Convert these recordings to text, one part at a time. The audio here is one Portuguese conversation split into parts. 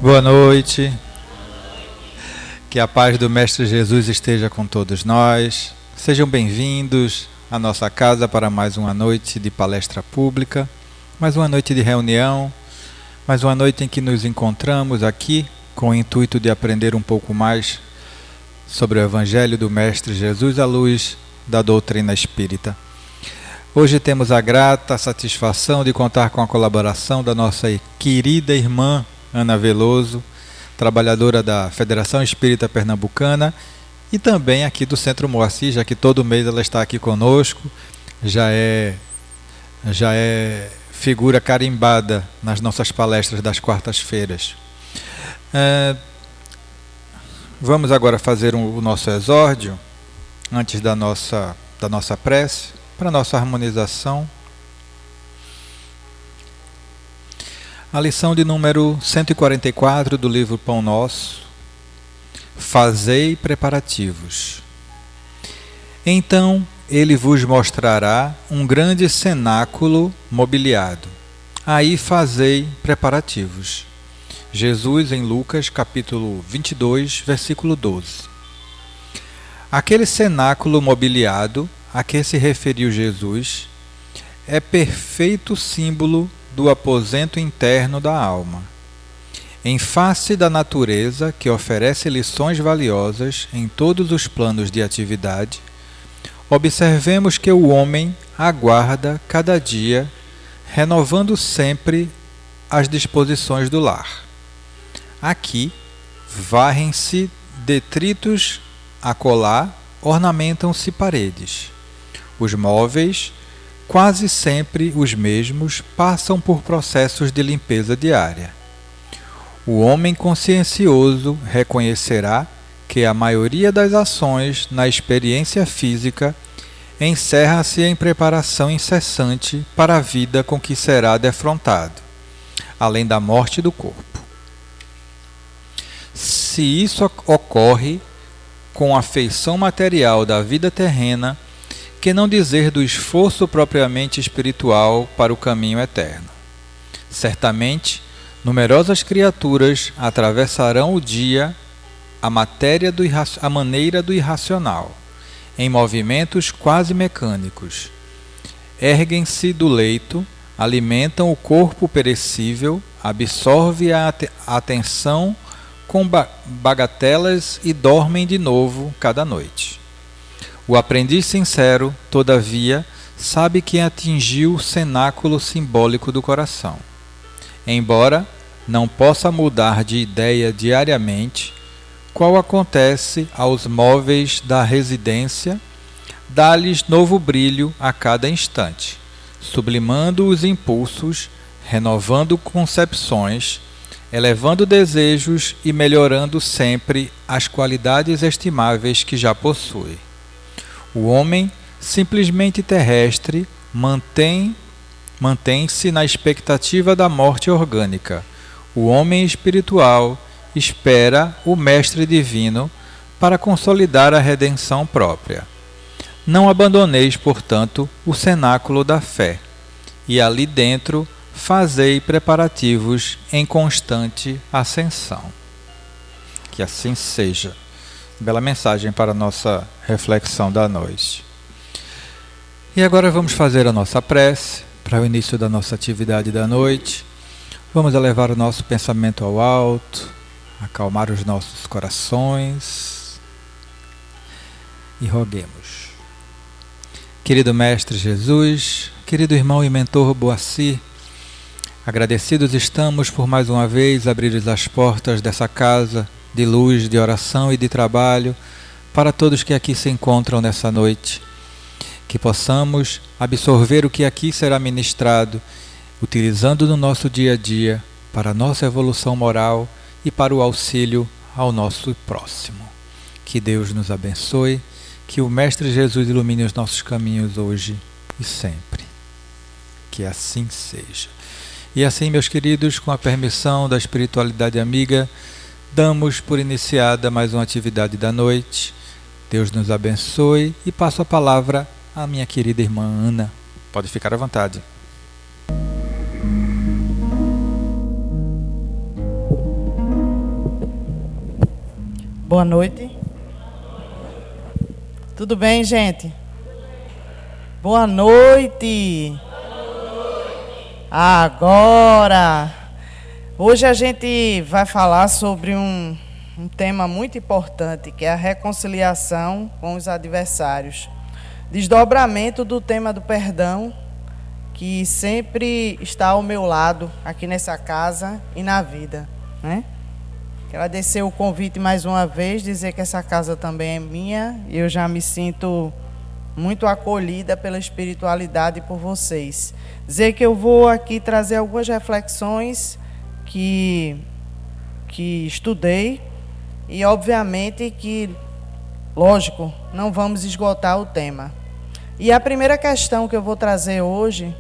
Boa noite. Que a paz do Mestre Jesus esteja com todos nós. Sejam bem-vindos à nossa casa para mais uma noite de palestra pública, mais uma noite de reunião, mais uma noite em que nos encontramos aqui com o intuito de aprender um pouco mais sobre o Evangelho do Mestre Jesus à luz da doutrina espírita. Hoje temos a grata satisfação de contar com a colaboração da nossa querida irmã Ana Veloso, trabalhadora da Federação Espírita Pernambucana e também aqui do Centro Moacir, já que todo mês ela está aqui conosco, já é figura carimbada nas nossas palestras das quartas-feiras. Vamos agora fazer o nosso exórdio, antes da nossa prece, para a nossa harmonização. A lição de número 144 do livro Pão Nosso. Fazei preparativos. Então ele vos mostrará um grande cenáculo mobiliado. Aí fazei preparativos. Jesus em Lucas capítulo 22, versículo 12. Aquele cenáculo mobiliado a que se referiu Jesus é perfeito símbolo do aposento interno da alma. Em face da natureza que oferece lições valiosas em todos os planos de atividade, observemos que o homem aguarda cada dia, renovando sempre as disposições do lar. Aqui, varrem-se detritos, acolá ornamentam-se paredes. Os móveis, quase sempre os mesmos, passam por processos de limpeza diária. O homem consciencioso reconhecerá que a maioria das ações na experiência física encerra-se em preparação incessante para a vida com que será defrontado, além da morte do corpo. Se isso ocorre com a feição material da vida terrena, que não dizer do esforço propriamente espiritual para o caminho eterno. Certamente, numerosas criaturas atravessarão o dia a maneira do irracional, em movimentos quase mecânicos. Erguem-se do leito, alimentam o corpo perecível, absorvem a atenção com bagatelas e dormem de novo cada noite. O aprendiz sincero, todavia, sabe que atingiu o cenáculo simbólico do coração. Embora não possa mudar de ideia diariamente, qual acontece aos móveis da residência, dá-lhes novo brilho a cada instante, sublimando os impulsos, renovando concepções, elevando desejos e melhorando sempre as qualidades estimáveis que já possui. O homem, simplesmente terrestre, mantém-se na expectativa da morte orgânica. O homem espiritual espera o Mestre Divino para consolidar a redenção própria. Não abandoneis, portanto, o cenáculo da fé, e ali dentro fazei preparativos em constante ascensão. Que assim seja. Bela mensagem para a nossa reflexão da noite. E agora vamos fazer a nossa prece para o início da nossa atividade da noite. Vamos elevar o nosso pensamento ao alto, acalmar os nossos corações e roguemos. Querido Mestre Jesus, querido irmão e mentor Moacir, agradecidos estamos por mais uma vez abrir as portas dessa casa de luz, de oração e de trabalho para todos que aqui se encontram nessa noite. Que possamos absorver o que aqui será ministrado, utilizando no nosso dia a dia para a nossa evolução moral e para o auxílio ao nosso próximo. Que Deus nos abençoe, que o Mestre Jesus ilumine os nossos caminhos hoje e sempre. Que assim seja. E assim, meus queridos, com a permissão da espiritualidade amiga, damos por iniciada mais uma atividade da noite. Deus nos abençoe e passo a palavra à minha querida irmã Ana. Pode ficar à vontade. Boa noite. Tudo bem, gente? Boa noite. Agora, hoje a gente vai falar sobre um tema muito importante, que é a reconciliação com os adversários. Desdobramento do tema do perdão, que sempre está ao meu lado, aqui nessa casa e na vida, né? Agradecer o convite mais uma vez, dizer que essa casa também é minha e eu já me sinto muito acolhida pela espiritualidade e por vocês. Dizer que eu vou aqui trazer algumas reflexões que estudei e, obviamente, que, lógico, não vamos esgotar o tema. E a primeira questão que eu vou trazer hoje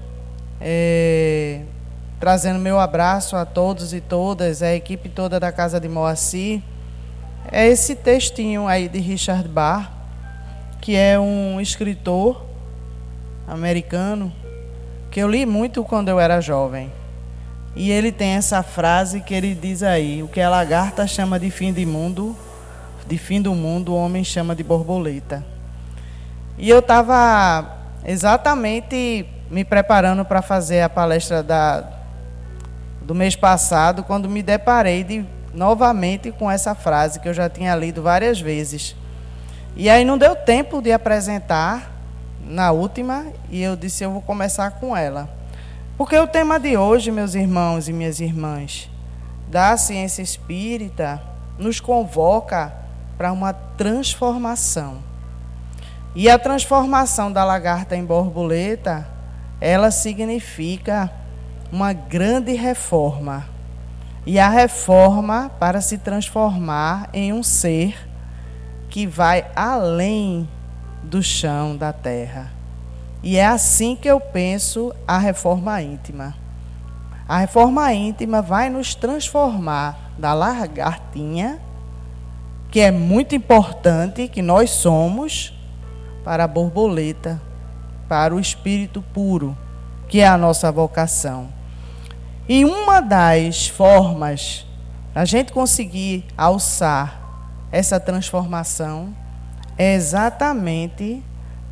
trazendo meu abraço a todos e todas, a equipe toda da Casa de Moacir, é esse textinho aí de Richard Bach, que é um escritor americano, que eu li muito quando eu era jovem. E ele tem essa frase que ele diz aí: o que a lagarta chama de fim do mundo, o homem chama de borboleta. E eu estava exatamente me preparando para fazer a palestra do mês passado, quando me deparei novamente com essa frase que eu já tinha lido várias vezes. E aí não deu tempo de apresentar na última, e eu disse, eu vou começar com ela. Porque o tema de hoje, meus irmãos e minhas irmãs, da ciência espírita, nos convoca para uma transformação. E a transformação da lagarta em borboleta, ela significa uma grande reforma. E a reforma para se transformar em um ser que vai além do chão da terra. E é assim que eu penso a reforma íntima. A reforma íntima vai nos transformar da lagartinha, que é muito importante, que nós somos, para a borboleta, para o espírito puro, que é a nossa vocação. E uma das formas da gente conseguir alçar essa transformação é exatamente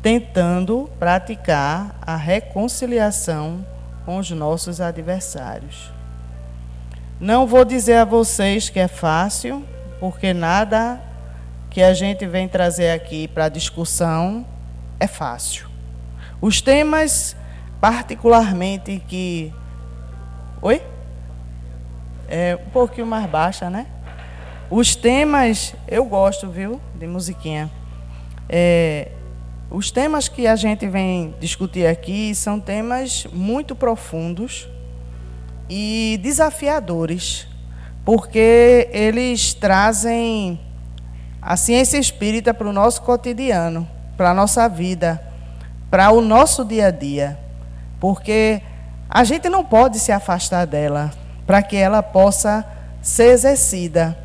tentando praticar a reconciliação com os nossos adversários. Não vou dizer a vocês que é fácil, porque nada que a gente vem trazer aqui para a discussão é fácil. Os temas, particularmente que... Oi? É um pouquinho mais baixa, né? Os temas, eu gosto, viu, de musiquinha. Os temas que a gente vem discutir aqui são temas muito profundos e desafiadores, porque eles trazem a ciência espírita para o nosso cotidiano, para a nossa vida, para o nosso dia a dia, porque a gente não pode se afastar dela para que ela possa ser exercida.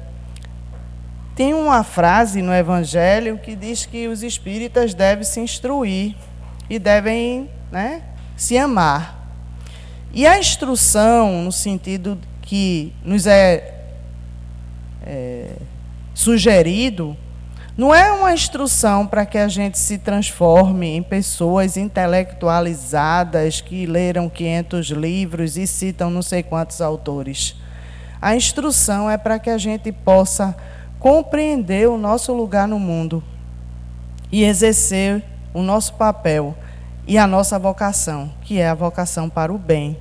Tem uma frase no Evangelho que diz que os espíritas devem se instruir e devem, né, se amar. E a instrução, no sentido que nos é sugerido, não é uma instrução para que a gente se transforme em pessoas intelectualizadas que leram 500 livros e citam não sei quantos autores. A instrução é para que a gente possa compreender o nosso lugar no mundo e exercer o nosso papel e a nossa vocação, que é a vocação para o bem.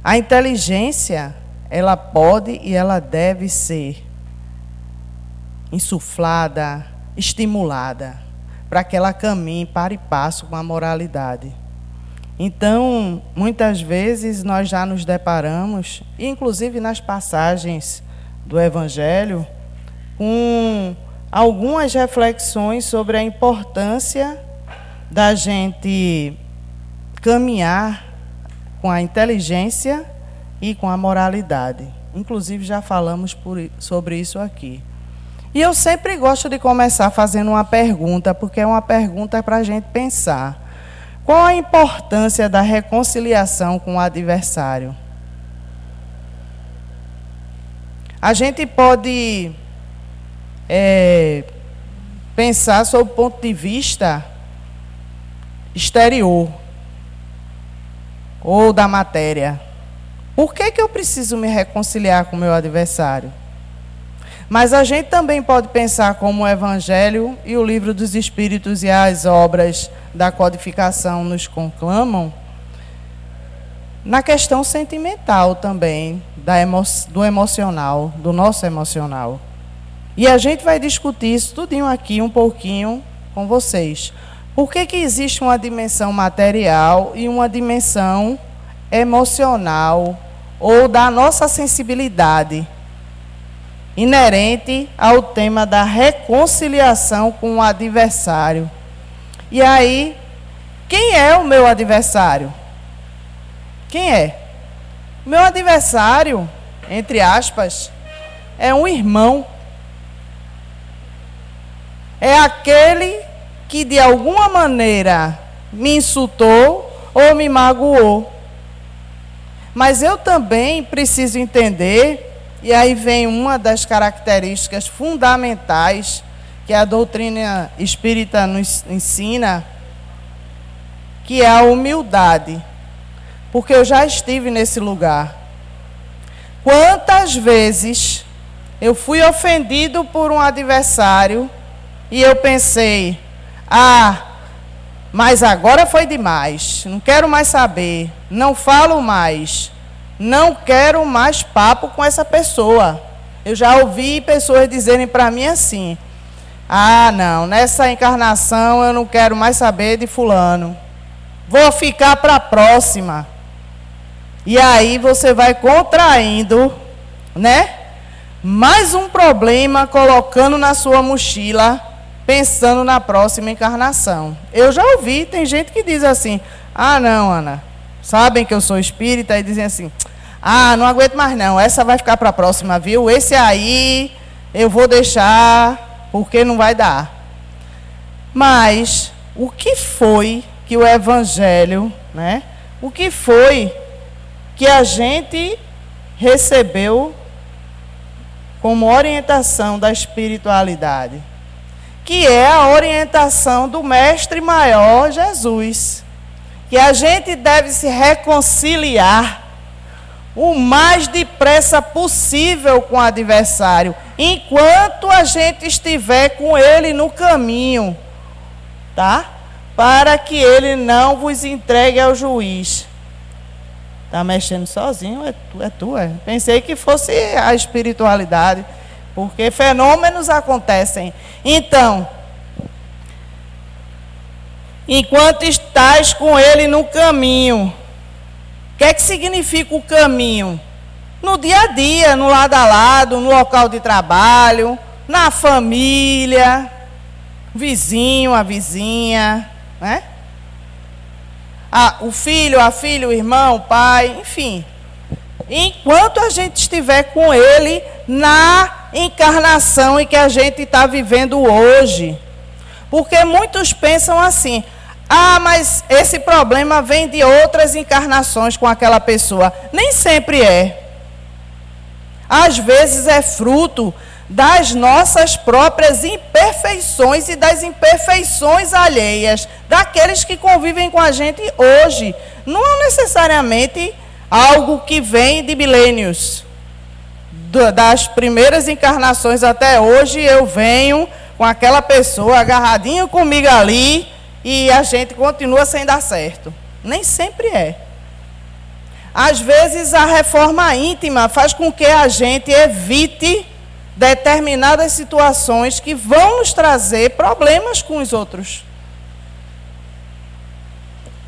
A inteligência, ela pode e ela deve ser insuflada, estimulada, para que ela caminhe para e passo com a moralidade. Então, muitas vezes nós já nos deparamos, inclusive nas passagens do Evangelho, com algumas reflexões sobre a importância da gente caminhar com a inteligência e com a moralidade. Inclusive, já falamos sobre isso aqui. E eu sempre gosto de começar fazendo uma pergunta, porque é uma pergunta para a gente pensar. Qual a importância da reconciliação com o adversário? A gente pode pensar sob o ponto de vista exterior ou da matéria. Por que eu preciso me reconciliar com o meu adversário? Mas a gente também pode pensar como o Evangelho e o Livro dos Espíritos e as obras da codificação nos conclamam, na questão sentimental também, do emocional, do nosso emocional. E a gente vai discutir isso tudinho aqui um pouquinho com vocês. Por que existe uma dimensão material e uma dimensão emocional ou da nossa sensibilidade inerente ao tema da reconciliação com o adversário? E aí, quem é o meu adversário? Quem é? Meu adversário, entre aspas, é um irmão. É aquele que de alguma maneira me insultou ou me magoou. Mas eu também preciso entender, e aí vem uma das características fundamentais que a doutrina espírita nos ensina, que é a humildade. Porque eu já estive nesse lugar. Quantas vezes eu fui ofendido por um adversário e eu pensei, mas agora foi demais, não quero mais saber, não falo mais, não quero mais papo com essa pessoa. Eu já ouvi pessoas dizerem para mim assim, não, nessa encarnação eu não quero mais saber de fulano, vou ficar para a próxima. E aí você vai contraindo, né? Mais um problema colocando na sua mochila, pensando na próxima encarnação. Eu já ouvi, tem gente que diz assim, não, Ana, sabem que eu sou espírita e dizem assim, não aguento mais não, essa vai ficar para a próxima, viu? Esse aí eu vou deixar, porque não vai dar. Mas, o que foi que o Evangelho, né? O que foi que a gente recebeu como orientação da espiritualidade? Que é a orientação do Mestre Maior Jesus. Que a gente deve se reconciliar o mais depressa possível com o adversário, enquanto a gente estiver com ele no caminho, tá? Para que ele não vos entregue ao juiz. Está mexendo sozinho? É tu. Pensei que fosse a espiritualidade, porque fenômenos acontecem. Então, enquanto estás com ele no caminho, o que é que significa o caminho? No dia a dia, no lado a lado, no local de trabalho, na família, vizinho, a vizinha, né? O filho, a filha, o irmão, o pai, enfim. Enquanto a gente estiver com ele na encarnação em que a gente está vivendo hoje. Porque muitos pensam assim, mas esse problema vem de outras encarnações com aquela pessoa. Nem sempre é. Às vezes é fruto das nossas próprias imperfeições e das imperfeições alheias, daqueles que convivem com a gente hoje. Não é necessariamente algo que vem de milênios. Das primeiras encarnações até hoje, eu venho com aquela pessoa agarradinho comigo ali e a gente continua sem dar certo. Nem sempre é. Às vezes a reforma íntima faz com que a gente evite determinadas situações que vão nos trazer problemas com os outros.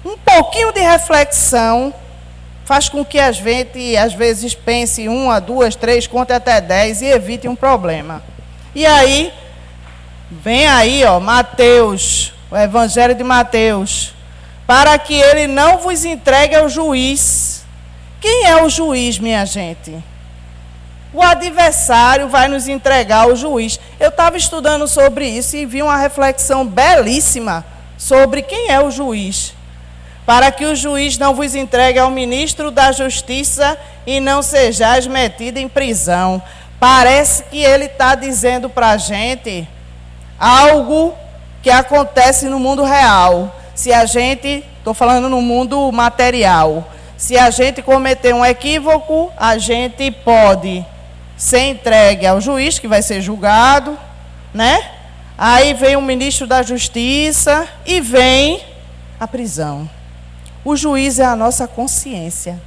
Um pouquinho de reflexão faz com que a gente, às vezes, pense 1, 2, 3, conte até 10 e evite um problema. E aí, vem aí, Mateus, o Evangelho de Mateus, para que ele não vos entregue ao juiz. Quem é o juiz, minha gente? O adversário vai nos entregar ao juiz. Eu estava estudando sobre isso e vi uma reflexão belíssima sobre quem é o juiz. Para que o juiz não vos entregue ao ministro da justiça e não sejais metido em prisão. Parece que ele está dizendo para a gente algo que acontece no mundo real. Se a gente, estou falando no mundo material, se a gente cometer um equívoco, a gente pode ser entregue ao juiz, que vai ser julgado, né? Aí vem o ministro da Justiça e vem a prisão. O juiz é a nossa consciência.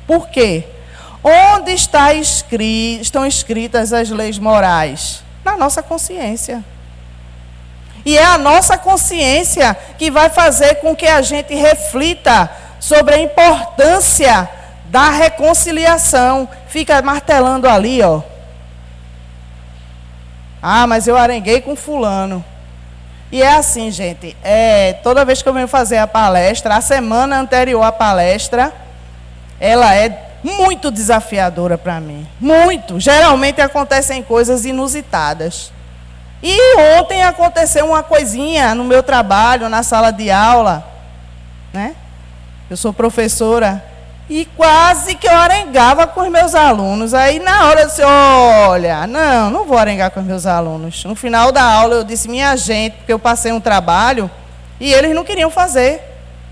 Por quê? Onde estão escritas as leis morais? Na nossa consciência. E é a nossa consciência que vai fazer com que a gente reflita sobre a importância da reconciliação. Fica martelando ali, ó. Ah, mas eu arenguei com fulano. E é assim, gente. Toda vez que eu venho fazer a palestra, a semana anterior à palestra, ela é muito desafiadora para mim. Muito. Geralmente acontecem coisas inusitadas. E ontem aconteceu uma coisinha no meu trabalho, na sala de aula, né? Eu sou professora e quase que eu arengava com os meus alunos. Aí na hora eu disse, olha, não vou arengar com os meus alunos. No final da aula eu disse, minha gente, porque eu passei um trabalho e eles não queriam fazer.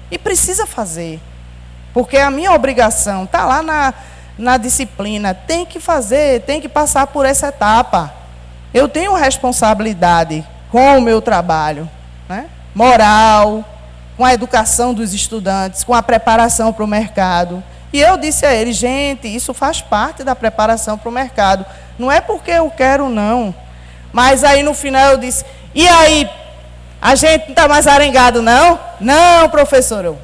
E precisa fazer. Porque a minha obrigação está lá na disciplina, tem que fazer, tem que passar por essa etapa. Eu tenho responsabilidade com o meu trabalho, né? Moral, com a educação dos estudantes, com a preparação para o mercado. E eu disse a eles, gente, isso faz parte da preparação para o mercado. Não é porque eu quero, não. Mas aí no final eu disse, e aí, a gente não está mais arengado, não? Não, professor.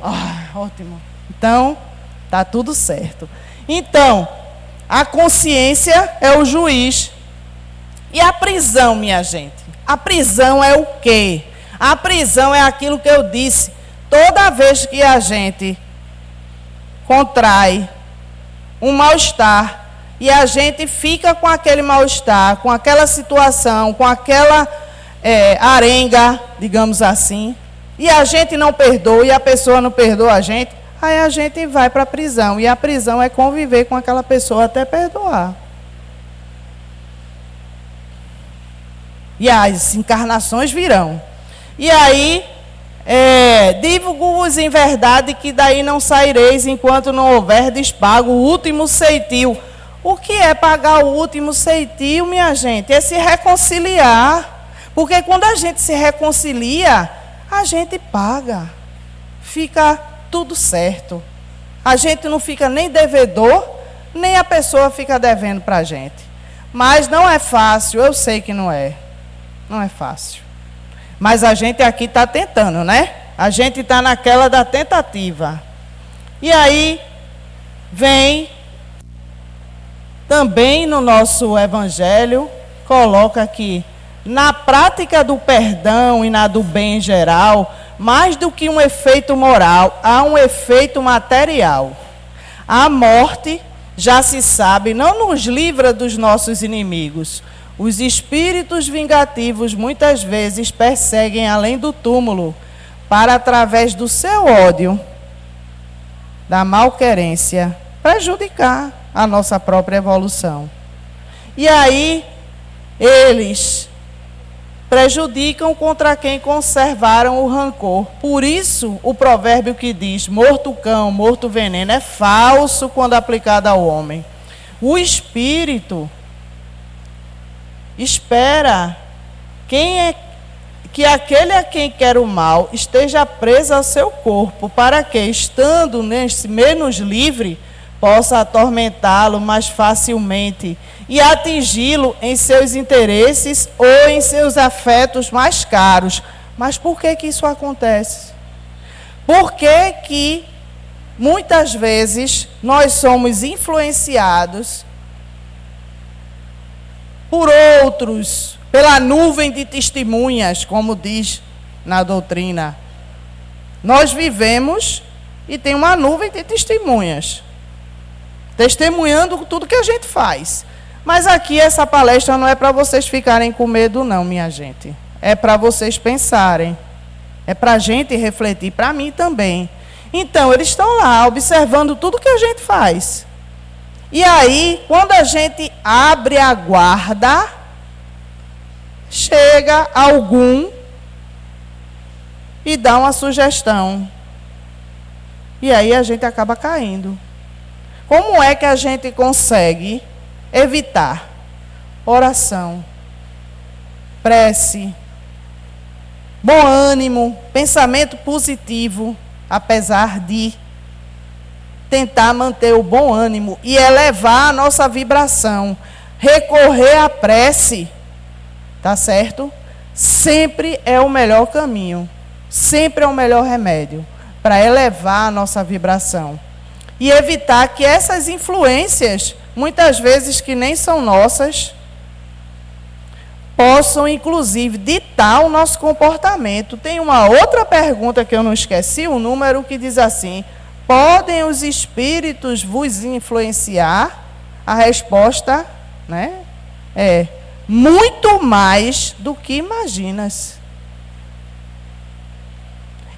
Ótimo. Então, está tudo certo. Então, a consciência é o juiz. E a prisão, minha gente? A prisão é o quê? A prisão é aquilo que eu disse. Toda vez que a gente contrai um mal-estar e a gente fica com aquele mal-estar, com aquela situação, com aquela arenga, digamos assim, e a gente não perdoa e a pessoa não perdoa a gente, aí a gente vai para a prisão. E a prisão é conviver com aquela pessoa até perdoar. E as encarnações virão. E aí, digo-vos em verdade que daí não saireis enquanto não houver despago o último ceitil. O que é pagar o último ceitil, minha gente? É se reconciliar. Porque quando a gente se reconcilia, a gente paga. Fica tudo certo. A gente não fica nem devedor, nem a pessoa fica devendo para a gente. Mas não é fácil, eu sei que não é. Não é fácil. Mas a gente aqui está tentando, né? A gente está naquela da tentativa. E aí, vem, também no nosso evangelho, coloca que na prática do perdão e na do bem em geral, mais do que um efeito moral, há um efeito material. A morte, já se sabe, não nos livra dos nossos inimigos. Os espíritos vingativos muitas vezes perseguem além do túmulo, para, através do seu ódio, da malquerência, prejudicar a nossa própria evolução. E aí, eles prejudicam contra quem conservaram o rancor. Por isso, o provérbio que diz, morto cão, morto veneno, é falso quando aplicado ao homem. O espírito espera que aquele a quem quer o mal esteja preso ao seu corpo, para que, estando nesse menos livre, possa atormentá-lo mais facilmente e atingi-lo em seus interesses ou em seus afetos mais caros. Mas por que isso acontece? Por que muitas vezes nós somos influenciados por outros, pela nuvem de testemunhas, como diz na doutrina? Nós vivemos e tem uma nuvem de testemunhas, testemunhando tudo que a gente faz. Mas aqui essa palestra não é para vocês ficarem com medo não, minha gente. É para vocês pensarem. É para a gente refletir, para mim também. Então, eles estão lá, observando tudo que a gente faz. E aí, quando a gente abre a guarda, chega algum e dá uma sugestão. E aí a gente acaba caindo. Como é que a gente consegue evitar? Oração, prece, bom ânimo, pensamento positivo, apesar de tentar manter o bom ânimo e elevar a nossa vibração. Recorrer à prece, tá certo? Sempre é o melhor caminho, sempre é o melhor remédio para elevar a nossa vibração. E evitar que essas influências, muitas vezes que nem são nossas, possam, inclusive, ditar o nosso comportamento. Tem uma outra pergunta que eu não esqueci, o número que diz assim: podem os espíritos vos influenciar? A resposta, né, é muito mais do que imaginas.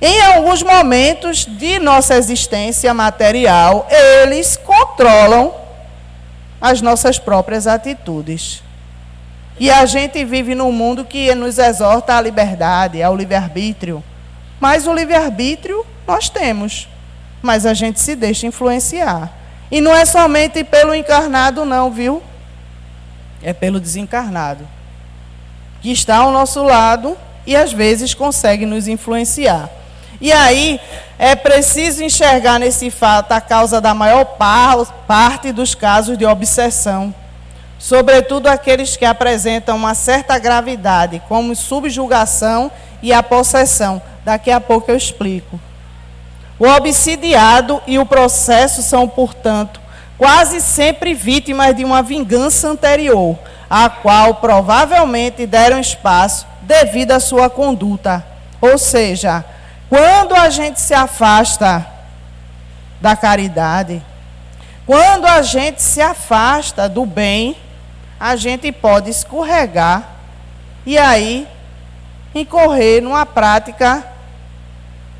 Em alguns momentos de nossa existência material, eles controlam as nossas próprias atitudes. E a gente vive num mundo que nos exorta à liberdade, ao livre-arbítrio. Mas o livre-arbítrio nós temos. Mas a gente se deixa influenciar. E não é somente pelo encarnado não, viu? É pelo desencarnado. Que está ao nosso lado e às vezes consegue nos influenciar. E aí é preciso enxergar nesse fato a causa da maior parte dos casos de obsessão. Sobretudo aqueles que apresentam uma certa gravidade, como subjugação e a possessão. Daqui a pouco eu explico. O obsidiado e o processo são, portanto, quase sempre vítimas de uma vingança anterior, a qual provavelmente deram espaço devido à sua conduta. Ou seja, quando a gente se afasta da caridade, quando a gente se afasta do bem, a gente pode escorregar e aí incorrer numa prática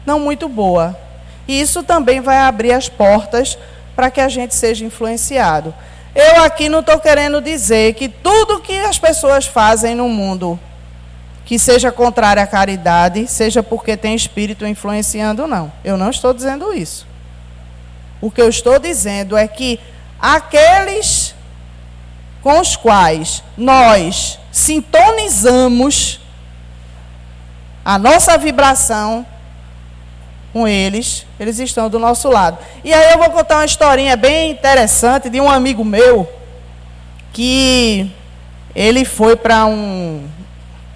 não muito boa. E isso também vai abrir as portas para que a gente seja influenciado. Eu aqui não estou querendo dizer que tudo que as pessoas fazem no mundo que seja contrário à caridade, seja porque tem espírito influenciando, não. Eu não estou dizendo isso. O que eu estou dizendo é que aqueles com os quais nós sintonizamos a nossa vibração com eles estão do nosso lado. E aí eu vou contar uma historinha bem interessante de um amigo meu, que ele foi para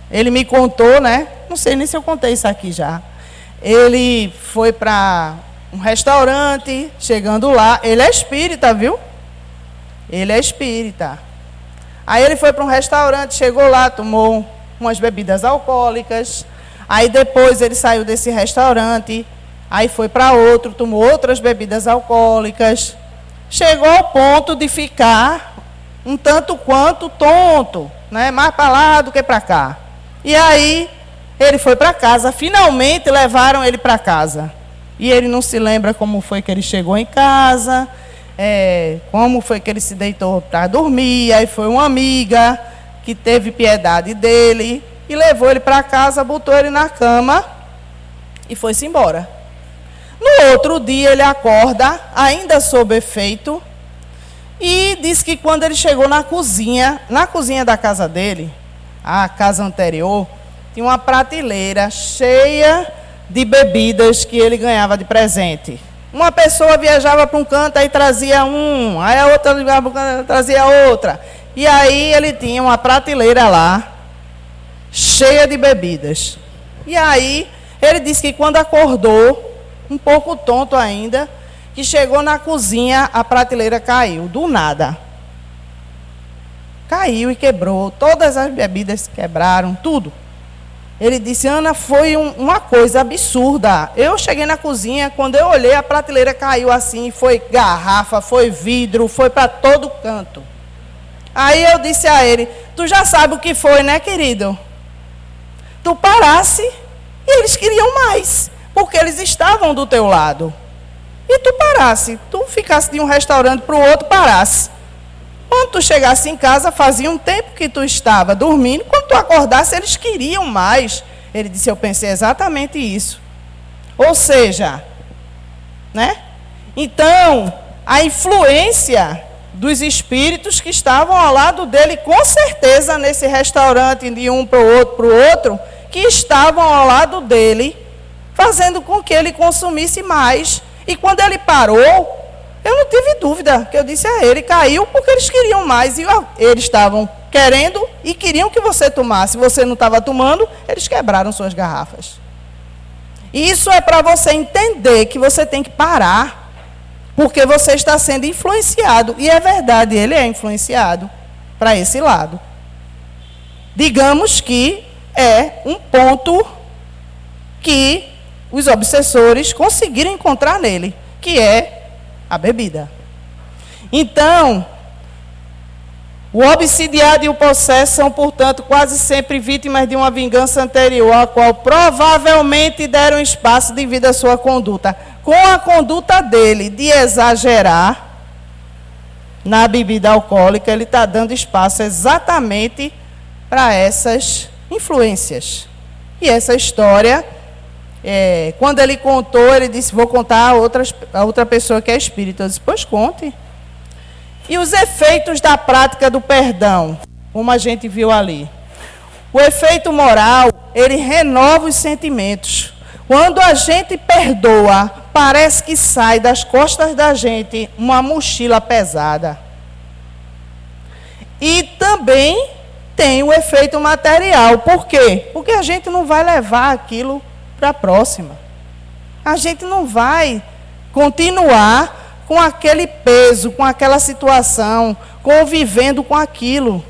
ele me contou, né? Não sei nem se eu contei isso aqui já. Ele foi para um restaurante, chegando lá, ele é espírita, viu? Ele é espírita. Aí ele foi para um restaurante, chegou lá, tomou umas bebidas alcoólicas. Aí depois ele saiu desse restaurante, aí foi para outro, tomou outras bebidas alcoólicas. Chegou ao ponto de ficar um tanto quanto tonto, né? Mais para lá do que para cá. E aí ele foi para casa, finalmente levaram ele para casa. E ele não se lembra como foi que ele chegou em casa, como foi que ele se deitou para dormir. Aí foi uma amiga que teve piedade dele e levou ele para casa, botou ele na cama e foi-se embora. No outro dia ele acorda, ainda sob efeito, e diz que quando ele chegou na cozinha da casa dele, a casa anterior, tinha uma prateleira cheia de bebidas que ele ganhava de presente. Uma pessoa viajava para um canto, aí trazia um, aí a outra viajava para um canto, trazia outra. E aí ele tinha uma prateleira lá, cheia de bebidas. E aí ele disse que quando acordou, um pouco tonto ainda, que chegou na cozinha, a prateleira caiu, do nada. Caiu e quebrou, todas as bebidas quebraram, tudo. Ele disse: Ana, foi uma coisa absurda. Eu cheguei na cozinha, quando eu olhei, a prateleira caiu assim, foi garrafa, foi vidro, foi para todo canto. Aí eu disse a ele: tu já sabe o que foi, né, querido? Tu parasse e eles queriam mais, porque eles estavam do teu lado. E tu parasse. parasse. Tu ficasse de um restaurante para o outro, parasse. Quando tu chegasse em casa, fazia um tempo que tu estava dormindo. Quando tu acordasse, eles queriam mais. Ele disse, eu pensei exatamente isso. Ou seja, né? Então, a influência dos espíritos que estavam ao lado dele, com certeza, nesse restaurante, de um para o outro, que estavam ao lado dele, fazendo com que ele consumisse mais. E quando ele parou, eu não tive dúvida, que eu disse a ele, caiu porque eles queriam mais. E eles estavam querendo e queriam que você tomasse. Se você não estava tomando, eles quebraram suas garrafas. E isso é para você entender que você tem que parar, porque você está sendo influenciado. E é verdade, ele é influenciado para esse lado. Digamos que é um ponto que os obsessores conseguiram encontrar nele, que é a bebida. Então, o obsidiado e o possesso são, portanto, quase sempre vítimas de uma vingança anterior, a qual provavelmente deram espaço devido à sua conduta. Com a conduta dele de exagerar na bebida alcoólica, ele está dando espaço exatamente para essas influências. E essa história, quando ele contou, ele disse, vou contar a outra pessoa que é espírita. Eu disse, pois conte. E os efeitos da prática do perdão, como a gente viu ali. O efeito moral, ele renova os sentimentos. Quando a gente perdoa, parece que sai das costas da gente uma mochila pesada. E também tem o efeito material. Por quê? Porque a gente não vai levar aquilo para a próxima. A gente não vai continuar com aquele peso, com aquela situação, convivendo com aquilo.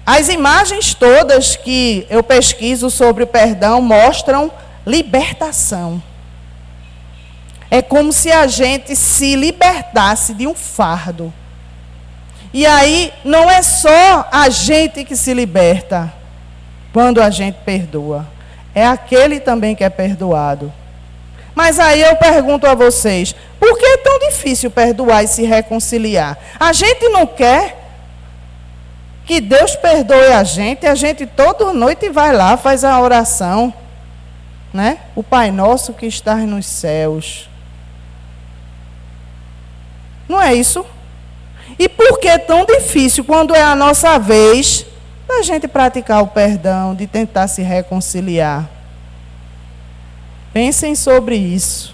As imagens todas que eu pesquiso sobre o perdão mostram libertação. É como se a gente se libertasse de um fardo. E aí, não é só a gente que se liberta quando a gente perdoa. É aquele também que é perdoado. Mas aí eu pergunto a vocês, por que é tão difícil perdoar e se reconciliar? A gente não quer que Deus perdoe a gente toda noite vai lá, faz a oração, né? O Pai Nosso que estás nos céus. Não é isso? E por que é tão difícil quando é a nossa vez da gente praticar o perdão, de tentar se reconciliar? Pensem sobre isso.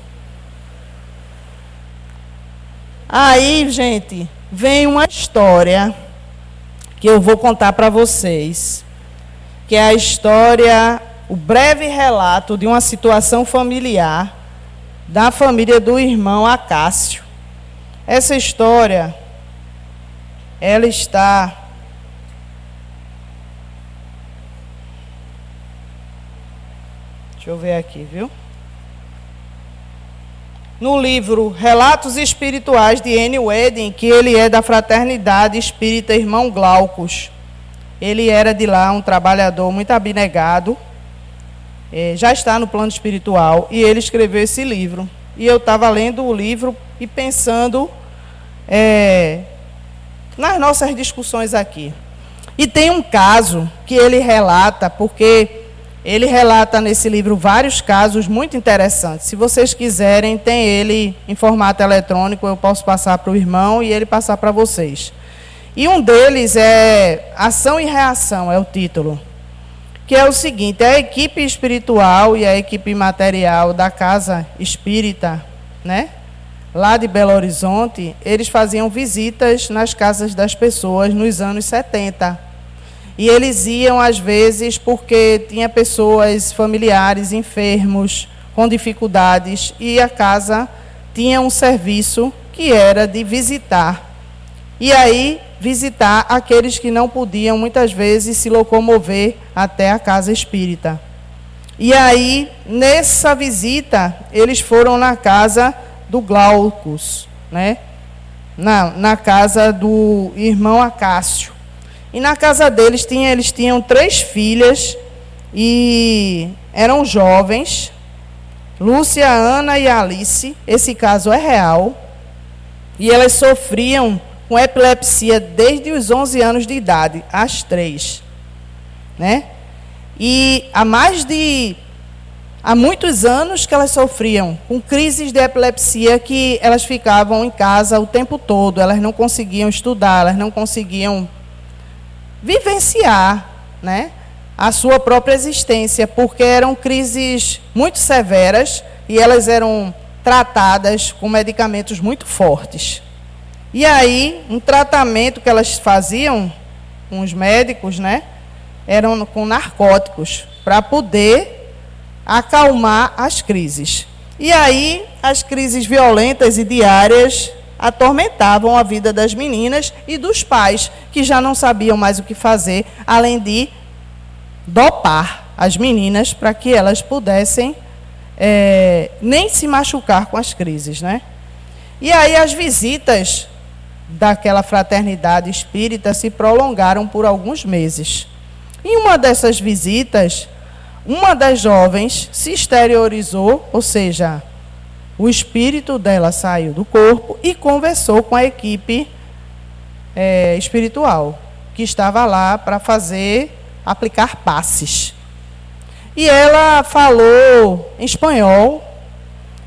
Aí, gente, vem uma história que eu vou contar para vocês, que é a história, o breve relato de uma situação familiar da família do irmão Acácio. Essa história, ela está deixa eu ver aqui, viu? No livro Relatos Espirituais de N. Wedding, que ele é da Fraternidade Espírita Irmão Glaucus. Ele era de lá um trabalhador muito abnegado, já está no plano espiritual, e ele escreveu esse livro. E eu estava lendo o livro e pensando nas nossas discussões aqui. E tem um caso que ele relata, porque ele relata nesse livro vários casos muito interessantes. Se vocês quiserem, tem ele em formato eletrônico, eu posso passar para o irmão e ele passar para vocês. E um deles é Ação e Reação, é o título. Que é o seguinte, a equipe espiritual e a equipe material da Casa Espírita, né, lá de Belo Horizonte, eles faziam visitas nas casas das pessoas nos anos 70. E eles iam, às vezes, porque tinha pessoas, familiares, enfermos, com dificuldades, e a casa tinha um serviço que era de visitar. E aí, visitar aqueles que não podiam, muitas vezes, se locomover até a casa espírita. E aí, nessa visita, eles foram na casa do Glaucus, né? Na casa do irmão Acácio. E na casa deles, eles tinham 3 filhas e eram jovens. Lúcia, Ana e Alice, esse caso é real, e elas sofriam com epilepsia desde os 11 anos de idade, as 3, né? E há muitos anos que elas sofriam com crises de epilepsia, que elas ficavam em casa o tempo todo, elas não conseguiam estudar, elas não conseguiam vivenciar, né, a sua própria existência, porque eram crises muito severas e elas eram tratadas com medicamentos muito fortes. E aí, um tratamento que elas faziam com os médicos, né, eram com narcóticos, para poder acalmar as crises. E aí, as crises violentas e diárias atormentavam a vida das meninas e dos pais, que já não sabiam mais o que fazer, além de dopar as meninas para que elas pudessem nem se machucar com as crises, né? E aí as visitas daquela fraternidade espírita se prolongaram por alguns meses. Em uma dessas visitas, uma das jovens se exteriorizou, ou seja, o espírito dela saiu do corpo e conversou com a equipe espiritual, que estava lá para aplicar passes. E ela falou em espanhol,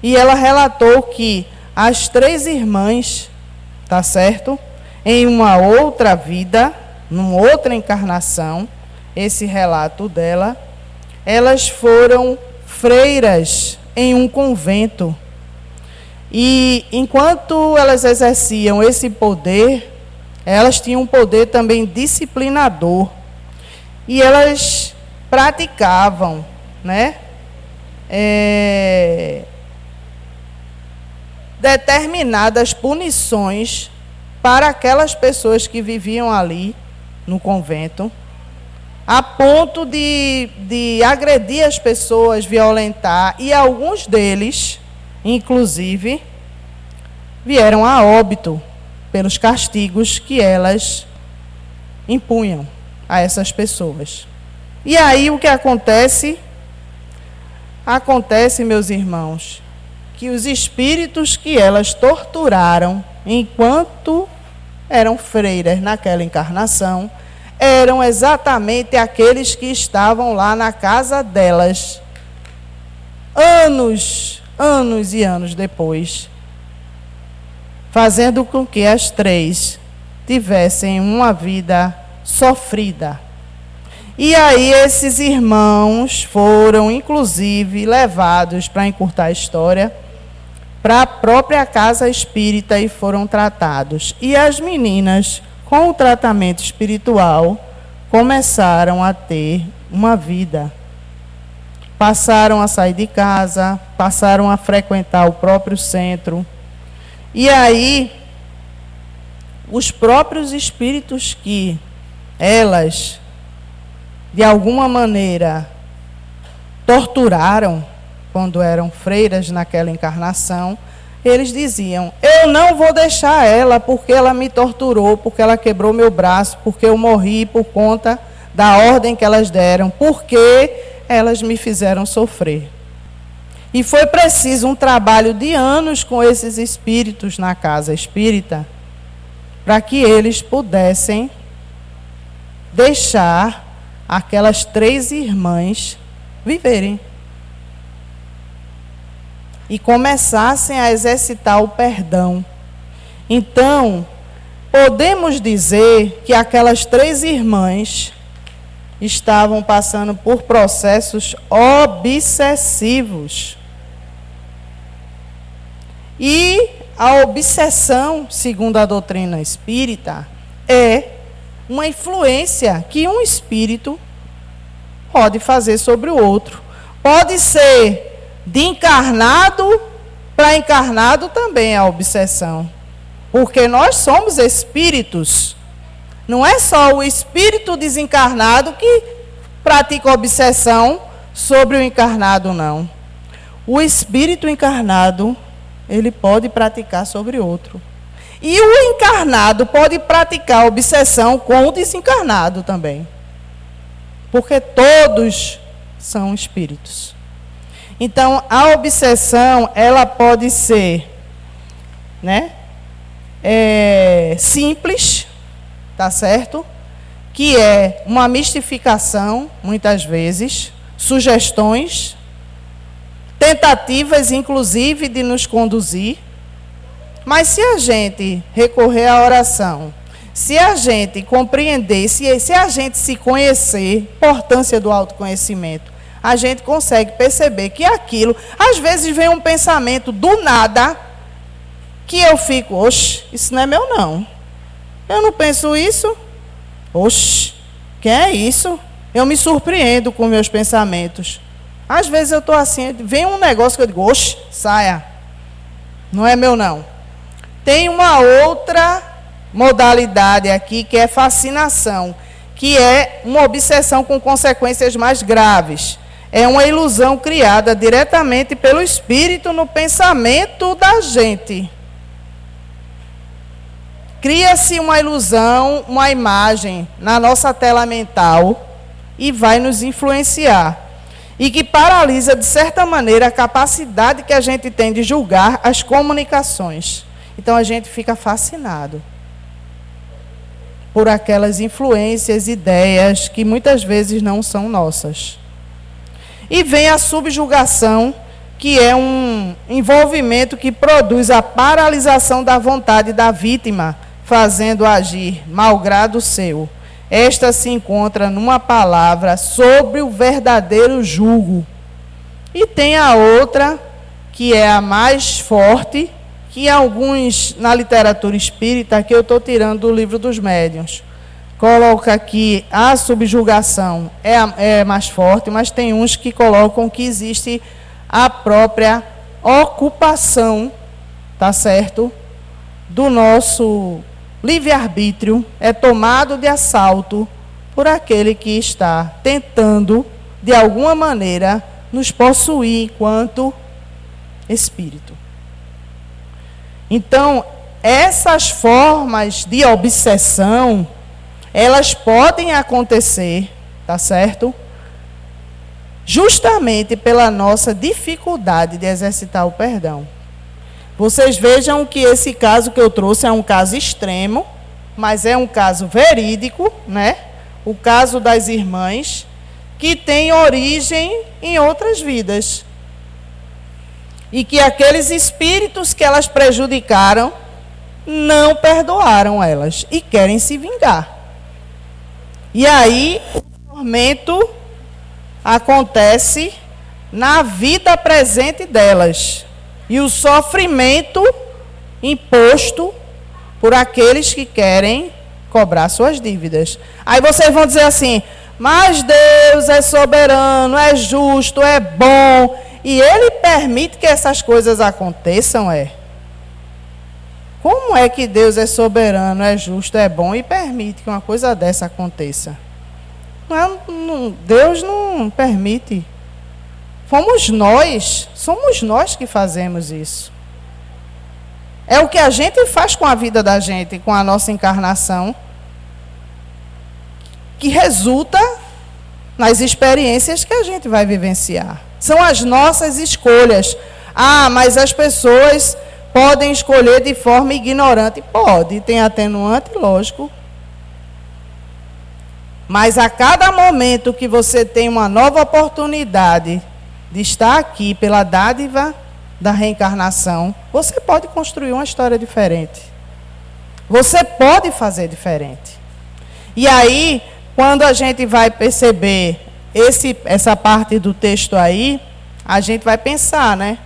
e ela relatou que as 3 irmãs, tá certo? Em uma outra vida, numa outra encarnação, esse relato dela, elas foram freiras em um convento. E enquanto elas exerciam esse poder, elas tinham um poder também disciplinador. E elas praticavam, né, determinadas punições para aquelas pessoas que viviam ali no convento, a ponto de agredir as pessoas, violentar, e alguns deles, inclusive, vieram a óbito pelos castigos que elas impunham a essas pessoas. E aí o que acontece? Acontece, meus irmãos, que os espíritos que elas torturaram enquanto eram freiras naquela encarnação eram exatamente aqueles que estavam lá na casa delas, anos e anos depois, fazendo com que as 3 tivessem uma vida sofrida. E aí esses irmãos foram, inclusive, levados, para encurtar a história, para a própria casa espírita e foram tratados. E as meninas, com o tratamento espiritual, começaram a ter uma vida. Passaram a sair de casa, passaram a frequentar o próprio centro. E aí, os próprios espíritos que elas, de alguma maneira, torturaram quando eram freiras naquela encarnação, eles diziam: eu não vou deixar ela porque ela me torturou, porque ela quebrou meu braço, porque eu morri por conta da ordem que elas deram, porque elas me fizeram sofrer. E foi preciso um trabalho de anos com esses espíritos na casa espírita para que eles pudessem deixar aquelas 3 irmãs viverem e começassem a exercitar o perdão. Então, podemos dizer que aquelas 3 irmãs estavam passando por processos obsessivos. E a obsessão, segundo a doutrina espírita, é uma influência que um espírito pode fazer sobre o outro. Pode ser de encarnado para encarnado também a obsessão. Porque nós somos espíritos. Não é só o espírito desencarnado que pratica obsessão sobre o encarnado, não. O espírito encarnado, ele pode praticar sobre outro. E o encarnado pode praticar obsessão com o desencarnado também. Porque todos são espíritos. Então, a obsessão, ela pode ser, né, simples, tá certo? Que é uma mistificação, muitas vezes, sugestões, tentativas, inclusive, de nos conduzir. Mas se a gente recorrer à oração, se a gente compreender, se a gente se conhecer, importância do autoconhecimento, a gente consegue perceber que aquilo, às vezes vem um pensamento do nada, que eu fico, oxe, isso não é meu não. Eu não penso isso. Oxe, que é isso? Eu me surpreendo com meus pensamentos. Às vezes eu estou assim, vem um negócio que eu digo, oxe, saia. Não é meu não. Tem uma outra modalidade aqui, que é fascinação, que é uma obsessão com consequências mais graves. É uma ilusão criada diretamente pelo espírito no pensamento da gente. Cria-se uma ilusão, uma imagem na nossa tela mental e vai nos influenciar. E que paralisa, de certa maneira, a capacidade que a gente tem de julgar as comunicações. Então, a gente fica fascinado por aquelas influências, ideias que muitas vezes não são nossas. E vem a subjugação, que é um envolvimento que produz a paralisação da vontade da vítima, fazendo agir malgrado seu. Esta se encontra numa palavra sobre o verdadeiro julgo. E tem a outra, que é a mais forte, que alguns, na literatura espírita, que eu estou tirando do Livro dos Médiuns, coloca aqui a subjugação é mais forte, mas tem uns que colocam que existe a própria ocupação, tá certo? Do nosso livre-arbítrio, é tomado de assalto por aquele que está tentando, de alguma maneira, nos possuir enquanto espírito. Então, essas formas de obsessão, elas podem acontecer, tá certo? Justamente pela nossa dificuldade de exercitar o perdão. Vocês vejam que esse caso que eu trouxe é um caso extremo, mas é um caso verídico, né? O caso das irmãs, que tem origem em outras vidas. E que aqueles espíritos que elas prejudicaram não perdoaram elas e querem se vingar. E aí o tormento acontece na vida presente delas. E o sofrimento imposto por aqueles que querem cobrar suas dívidas. Aí vocês vão dizer assim, mas Deus é soberano, é justo, é bom, e Ele permite que essas coisas aconteçam, Como é que Deus é soberano, é justo, é bom e permite que uma coisa dessa aconteça? Deus não permite. Somos nós que fazemos isso. É o que a gente faz com a vida da gente, com a nossa encarnação, que resulta nas experiências que a gente vai vivenciar. São as nossas escolhas. Ah, mas as pessoas podem escolher de forma ignorante. Pode, tem atenuante, lógico. Mas a cada momento que você tem uma nova oportunidade de estar aqui pela dádiva da reencarnação, você pode construir uma história diferente. Você pode fazer diferente. E aí, quando a gente vai perceber essa parte do texto aí, a gente vai pensar, né?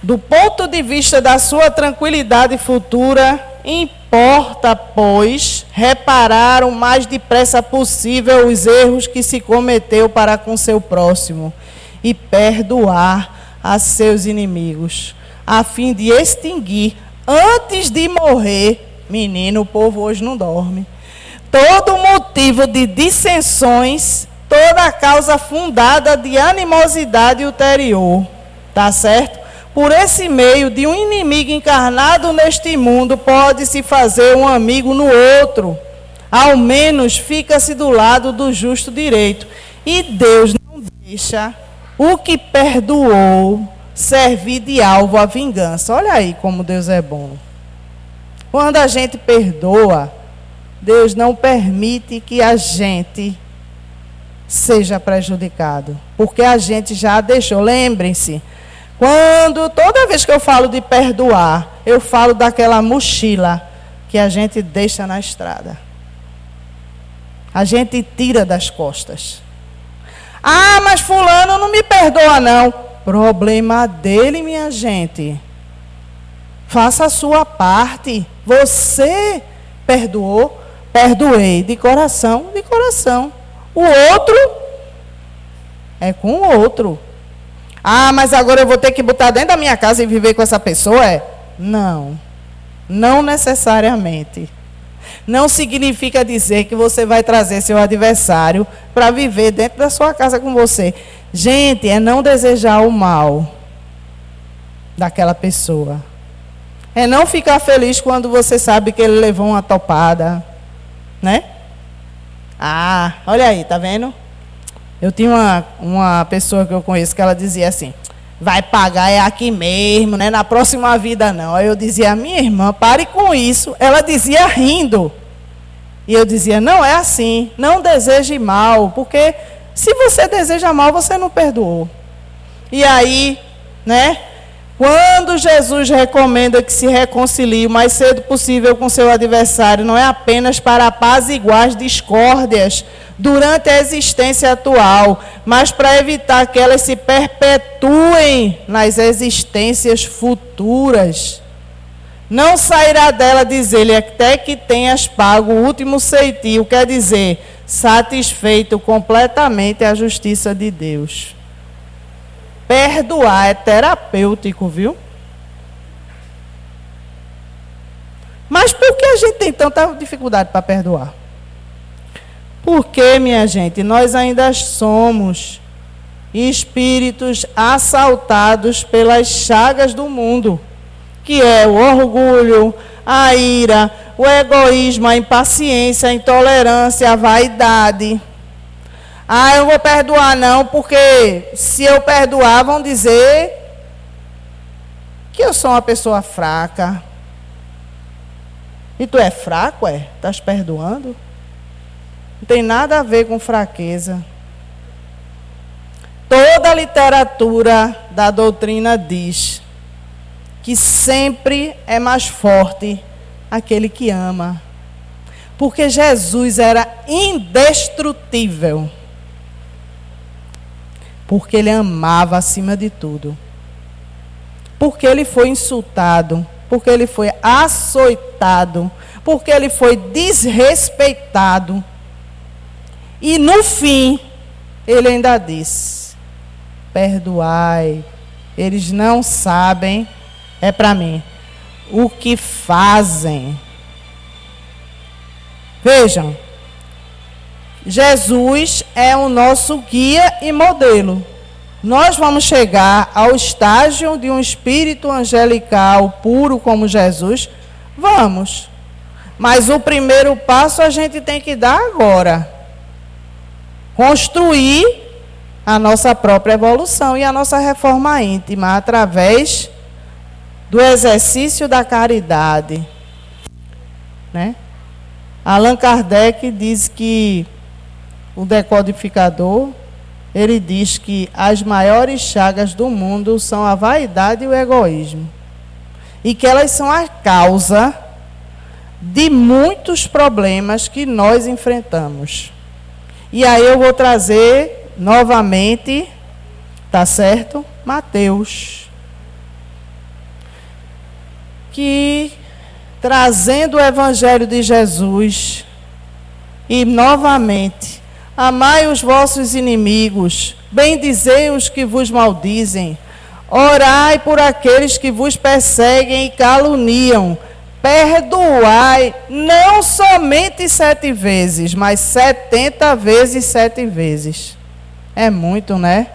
Do ponto de vista da sua tranquilidade futura, importa, pois, reparar o mais depressa possível os erros que se cometeu para com seu próximo e perdoar a seus inimigos, a fim de extinguir, antes de morrer, menino, o povo hoje não dorme, todo motivo de dissensões, toda causa fundada de animosidade ulterior, tá certo? Por esse meio de um inimigo encarnado neste mundo, pode-se fazer um amigo no outro. Ao menos fica-se do lado do justo direito. E Deus não deixa o que perdoou servir de alvo à vingança. Olha aí como Deus é bom. Quando a gente perdoa, Deus não permite que a gente seja prejudicado, porque a gente já deixou. Lembrem-se, toda vez que eu falo de perdoar, eu falo daquela mochila que a gente deixa na estrada. A gente tira das costas. Ah, mas fulano não me perdoa não. Problema dele, minha gente. Faça a sua parte. Você perdoou, perdoei de coração, de coração. O outro é com o outro. Ah, mas agora eu vou ter que botar dentro da minha casa e viver com essa pessoa? Não. Não necessariamente. Não significa dizer que você vai trazer seu adversário para viver dentro da sua casa com você. Gente, é não desejar o mal daquela pessoa. É não ficar feliz quando você sabe que ele levou uma topada, né? Ah, olha aí, tá vendo? Eu tinha uma pessoa que eu conheço que ela dizia assim: vai pagar é aqui mesmo, né? Na próxima vida não. Aí eu dizia: minha irmã, pare com isso. Ela dizia rindo. E eu dizia: não é assim, não deseje mal, porque se você deseja mal, você não perdoou. E aí, né? Quando Jesus recomenda que se reconcilie o mais cedo possível com seu adversário, não é apenas para apaziguar as discórdias durante a existência atual, mas para evitar que elas se perpetuem nas existências futuras. Não sairá dela, dizer-lhe, até que tenhas pago o último ceitil, quer dizer, satisfeito completamente a justiça de Deus. Perdoar é terapêutico, viu? Mas por que a gente tem tanta dificuldade para perdoar? Porque, minha gente, nós ainda somos espíritos assaltados pelas chagas do mundo, que é o orgulho, a ira, o egoísmo, a impaciência, a intolerância, a vaidade. Ah, eu não vou perdoar não, porque se eu perdoar, vão dizer que eu sou uma pessoa fraca. E tu é fraco, é? Estás perdoando? Não tem nada a ver com fraqueza. Toda a literatura da doutrina diz que sempre é mais forte aquele que ama. Porque Jesus era indestrutível. Porque ele amava acima de tudo. Porque ele foi insultado. Porque ele foi açoitado. Porque ele foi desrespeitado. E no fim, ele ainda disse: perdoai, eles não sabem, é para mim, o que fazem. Vejam, Jesus é o nosso guia e modelo. Nós vamos chegar ao estágio de um espírito angelical puro como Jesus? Vamos. Mas o primeiro passo a gente tem que dar agora. Construir a nossa própria evolução e a nossa reforma íntima através do exercício da caridade. Né? Allan Kardec diz que o decodificador, ele diz que as maiores chagas do mundo são a vaidade e o egoísmo. E que elas são a causa de muitos problemas que nós enfrentamos. E aí eu vou trazer novamente, tá certo? Mateus. Que trazendo o Evangelho de Jesus e novamente, amai os vossos inimigos, bendizei os que vos maldizem, orai por aqueles que vos perseguem e caluniam, perdoai não somente 7 vezes, mas 70 vezes 7 vezes. É muito, né?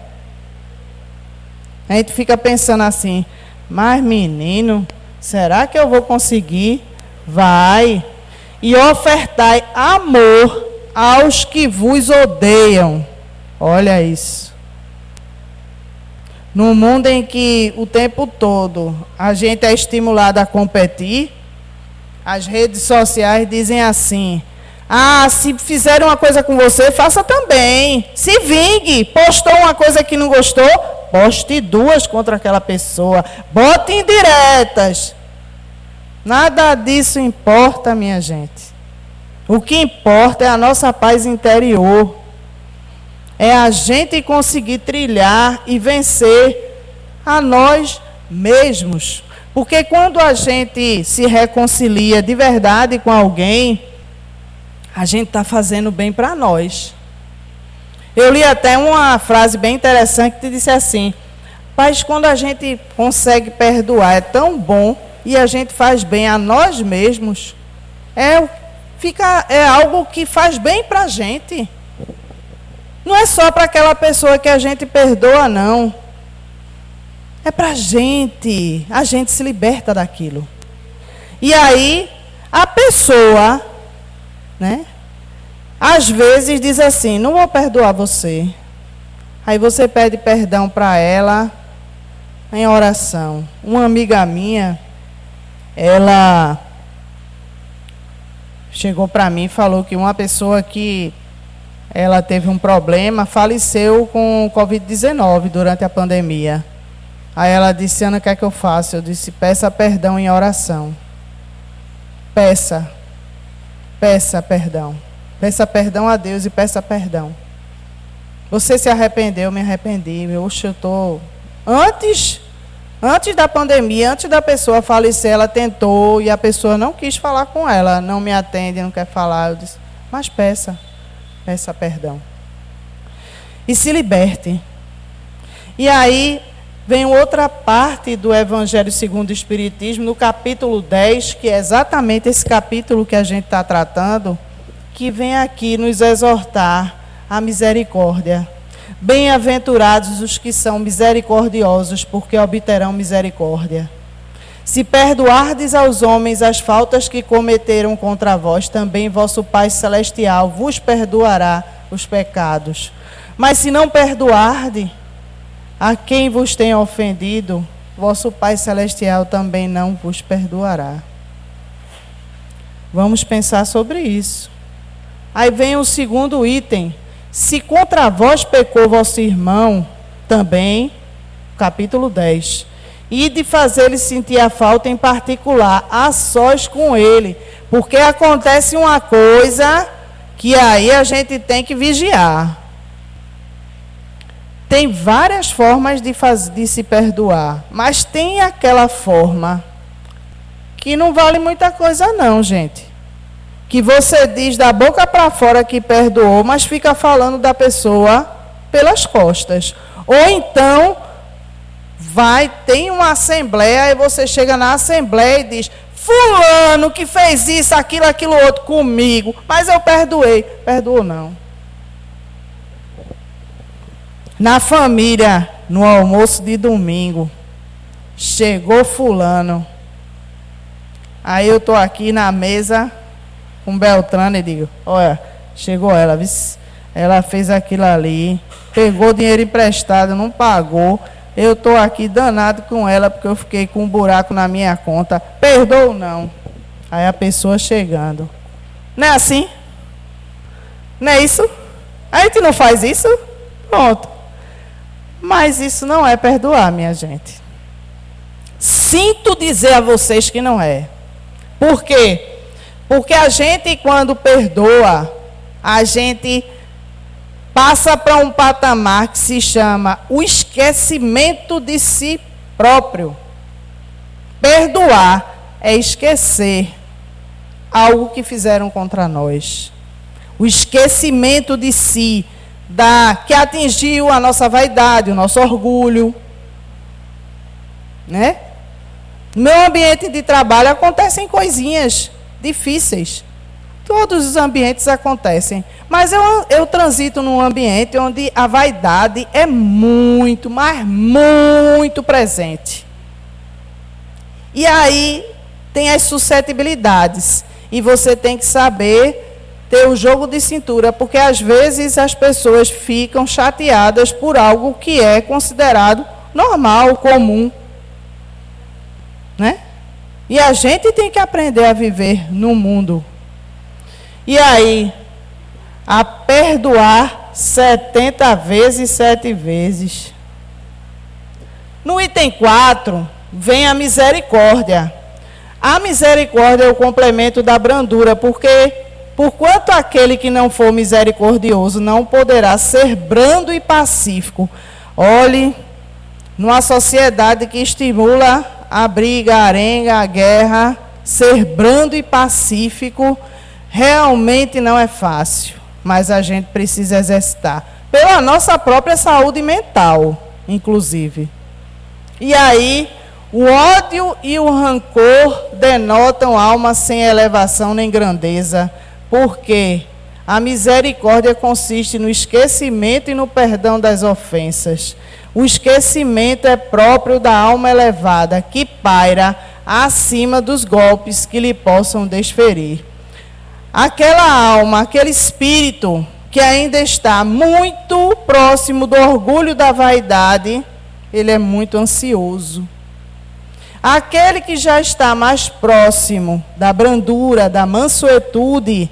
A gente fica pensando assim, mas menino, será que eu vou conseguir? Vai. E ofertai amor aos que vos odeiam. Olha isso. num mundo em que o tempo todo a gente é estimulado a competir, as redes sociais dizem assim: ah, se fizeram uma coisa com você, faça também. Se vingue. Postou uma coisa que não gostou, poste 2 contra aquela pessoa. Bote indiretas. Nada disso importa, minha gente. O que importa é a nossa paz interior. É a gente conseguir trilhar e vencer a nós mesmos. Porque quando a gente se reconcilia de verdade com alguém, a gente está fazendo bem para nós. Eu li até uma frase bem interessante que disse assim: mas quando a gente consegue perdoar, é tão bom, e a gente faz bem a nós mesmos, é algo que faz bem para a gente. Não é só para aquela pessoa que a gente perdoa, não. É para a gente se liberta daquilo. E aí, a pessoa, né, às vezes diz assim: não vou perdoar você. Aí você pede perdão para ela em oração. Uma amiga minha, ela chegou para mim e falou que uma pessoa que ela teve um problema faleceu com Covid-19 durante a pandemia. Aí ela disse: Ana, o que é que eu faço? Eu disse: peça perdão em oração. Peça perdão. Peça perdão a Deus e peça perdão. Você se arrependeu? Eu me arrependi. Oxe, eu estou... Antes da pandemia, antes da pessoa falecer, ela tentou e a pessoa não quis falar com ela. Não me atende, não quer falar. Eu disse: mas peça perdão. E se liberte. E aí vem outra parte do Evangelho segundo o Espiritismo, no capítulo 10, que é exatamente esse capítulo que a gente está tratando, que vem aqui nos exortar à misericórdia. Bem-aventurados os que são misericordiosos, porque obterão misericórdia. Se perdoardes aos homens as faltas que cometeram contra vós, também vosso Pai Celestial vos perdoará os pecados. Mas se não perdoardes a quem vos tem ofendido, vosso Pai Celestial também não vos perdoará. Vamos pensar sobre isso. Aí vem o segundo item. Se contra vós pecou vosso irmão, também, capítulo 10, e de fazer-lhe sentir a falta em particular, a sós com ele, porque acontece uma coisa que aí a gente tem que vigiar. Tem várias formas de se perdoar, mas tem aquela forma que não vale muita coisa não, gente. Que você diz da boca para fora que perdoou, mas fica falando da pessoa pelas costas. Ou então, tem uma assembleia, e você chega na assembleia e diz: fulano que fez isso, aquilo outro comigo, mas eu perdoei. Perdoou não. Na família, no almoço de domingo, chegou fulano. Aí eu estou aqui na mesa com Beltrano e digo: olha, chegou ela, ela fez aquilo ali, pegou dinheiro emprestado, não pagou. Eu estou aqui danado com ela porque eu fiquei com um buraco na minha conta. Perdoa ou não? Aí a pessoa chegando: não é assim? Não é isso? A gente não faz isso? Pronto. Mas isso não é perdoar, minha gente. Sinto dizer a vocês que não é. Por quê? Porque a gente, quando perdoa, a gente passa para um patamar que se chama o esquecimento de si próprio. Perdoar é esquecer algo que fizeram contra nós. O esquecimento de si, que atingiu a nossa vaidade, o nosso orgulho. Né? No meu ambiente de trabalho acontecem coisinhas difíceis. Todos os ambientes acontecem. Mas eu transito num ambiente onde a vaidade é muito, mas muito presente. E aí tem as suscetibilidades. E você tem que saber ter o jogo de cintura, porque às vezes as pessoas ficam chateadas por algo que é considerado normal, comum, né? E a gente tem que aprender a viver no mundo. E aí, a perdoar 70 vezes, 7 vezes. No item 4, vem a misericórdia. A misericórdia é o complemento da brandura, porque, porquanto aquele que não for misericordioso não poderá ser brando e pacífico. Olhe, numa sociedade que estimula a briga, a arenga, a guerra, ser brando e pacífico realmente não é fácil, mas a gente precisa exercitar, pela nossa própria saúde mental, inclusive. E aí, o ódio e o rancor denotam alma sem elevação nem grandeza, porque a misericórdia consiste no esquecimento e no perdão das ofensas. O esquecimento é próprio da alma elevada, que paira acima dos golpes que lhe possam desferir. Aquela alma, aquele espírito que ainda está muito próximo do orgulho da vaidade, ele é muito ansioso. Aquele que já está mais próximo da brandura, da mansuetude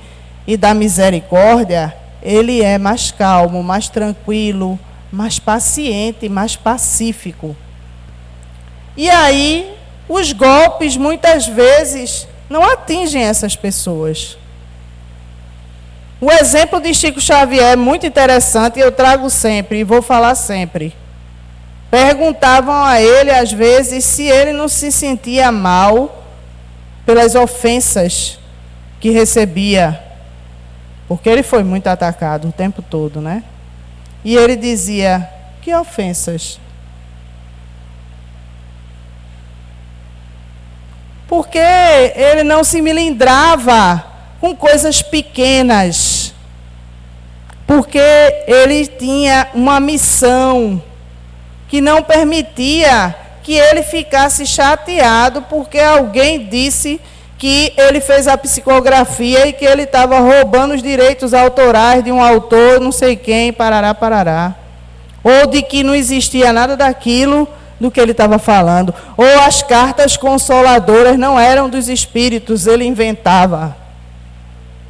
e da misericórdia, ele é mais calmo, mais tranquilo, mais paciente, mais pacífico. E aí, os golpes muitas vezes não atingem essas pessoas. O exemplo de Chico Xavier é muito interessante e eu trago sempre e vou falar sempre. Perguntavam a ele, às vezes, se ele não se sentia mal pelas ofensas que recebia, porque ele foi muito atacado o tempo todo, né? E ele dizia, que ofensas? Porque ele não se melindrava com coisas pequenas, porque ele tinha uma missão que não permitia que ele ficasse chateado porque alguém disse que ele fez a psicografia e que ele estava roubando os direitos autorais de um autor, não sei quem, parará, parará. Ou de que não existia nada daquilo do que ele estava falando. Ou as cartas consoladoras não eram dos espíritos, ele inventava.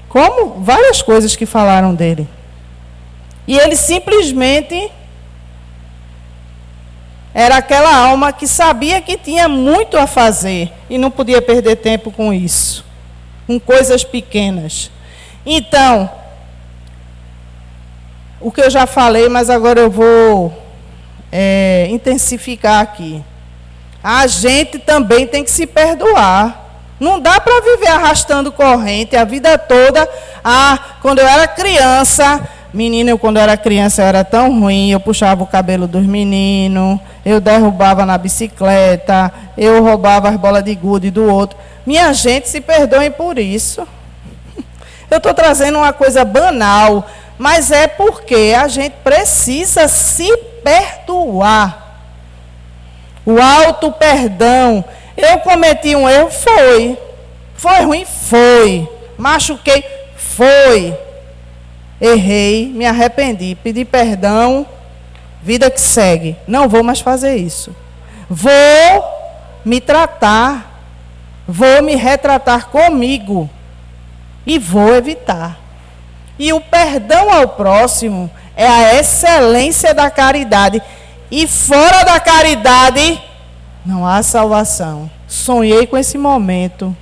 Como várias coisas que falaram dele. E ele simplesmente era aquela alma que sabia que tinha muito a fazer e não podia perder tempo com isso, com coisas pequenas. Então, o que eu já falei, mas agora eu vou intensificar aqui. A gente também tem que se perdoar. Não dá para viver arrastando corrente a vida toda. Quando eu era criança, menina, quando eu era criança eu era tão ruim, eu puxava o cabelo dos meninos, eu derrubava na bicicleta, eu roubava as bolas de gude do outro. Minha gente, se perdoem por isso. Eu estou trazendo uma coisa banal, mas é porque a gente precisa se perdoar. O auto-perdão. Eu cometi um erro? Foi. Foi ruim? Foi. Machuquei? Foi. Errei, me arrependi, pedi perdão, vida que segue. Não vou mais fazer isso. Vou me tratar, vou me retratar comigo e vou evitar. E o perdão ao próximo é a excelência da caridade. E fora da caridade não há salvação. Sonhei com esse momento.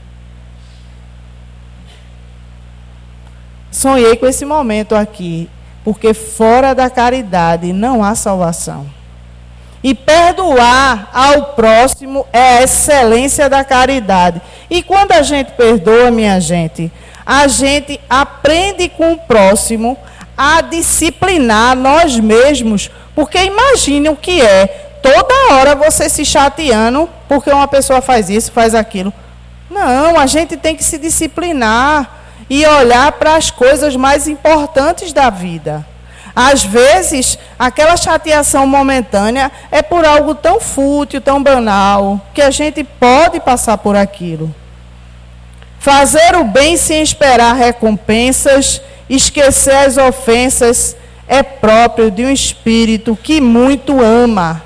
Sonhei com esse momento aqui, porque fora da caridade não há salvação. E perdoar ao próximo é a excelência da caridade. E quando a gente perdoa, minha gente, a gente aprende com o próximo a disciplinar nós mesmos, porque imagine o que é toda hora você se chateando porque uma pessoa faz isso, faz aquilo. Não, a gente tem que se disciplinar e olhar para as coisas mais importantes da vida. Às vezes, aquela chateação momentânea é por algo tão fútil, tão banal, que a gente pode passar por aquilo. Fazer o bem sem esperar recompensas, esquecer as ofensas, é próprio de um espírito que muito ama.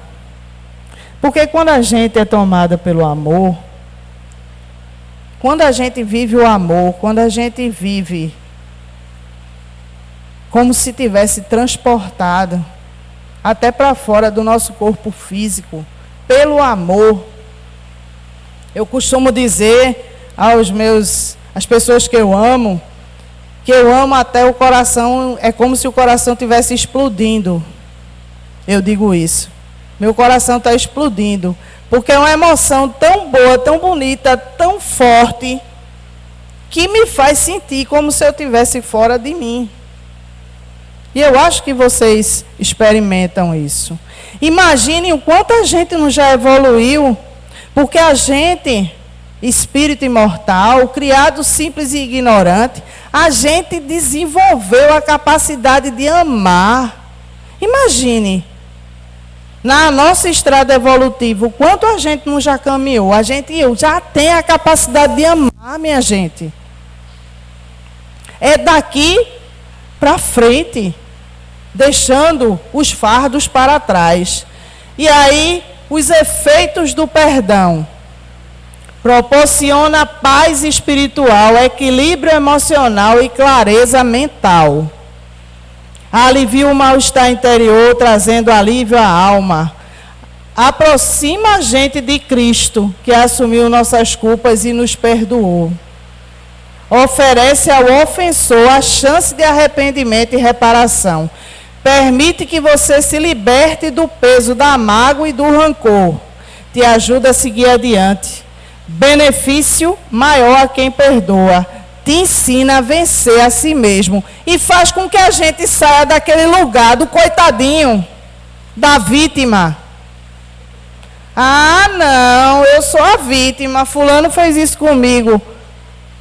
Porque quando a gente é tomada pelo amor, quando a gente vive o amor, quando a gente vive como se tivesse transportado até para fora do nosso corpo físico, pelo amor. Eu costumo dizer às pessoas que eu amo até o coração, é como se o coração estivesse explodindo. Eu digo isso. Meu coração está explodindo, porque é uma emoção tão boa, tão bonita, tão forte, que me faz sentir como se eu estivesse fora de mim. E eu acho que vocês experimentam isso. Imaginem o quanto a gente não já evoluiu, porque a gente, espírito imortal, criado simples e ignorante, a gente desenvolveu a capacidade de amar. Imagine, na nossa estrada evolutiva, o quanto a gente não já caminhou. A gente já tem a capacidade de amar, minha gente. É daqui para frente, deixando os fardos para trás. E aí, os efeitos do perdão proporciona paz espiritual, equilíbrio emocional e clareza mental. Alivia o mal-estar interior, trazendo alívio à alma. Aproxima a gente de Cristo, que assumiu nossas culpas e nos perdoou. Oferece ao ofensor a chance de arrependimento e reparação. Permite que você se liberte do peso da mágoa e do rancor. Te ajuda a seguir adiante. Benefício maior a quem perdoa. Te ensina a vencer a si mesmo. E faz com que a gente saia daquele lugar do coitadinho, da vítima. Ah, não, eu sou a vítima. Fulano fez isso comigo.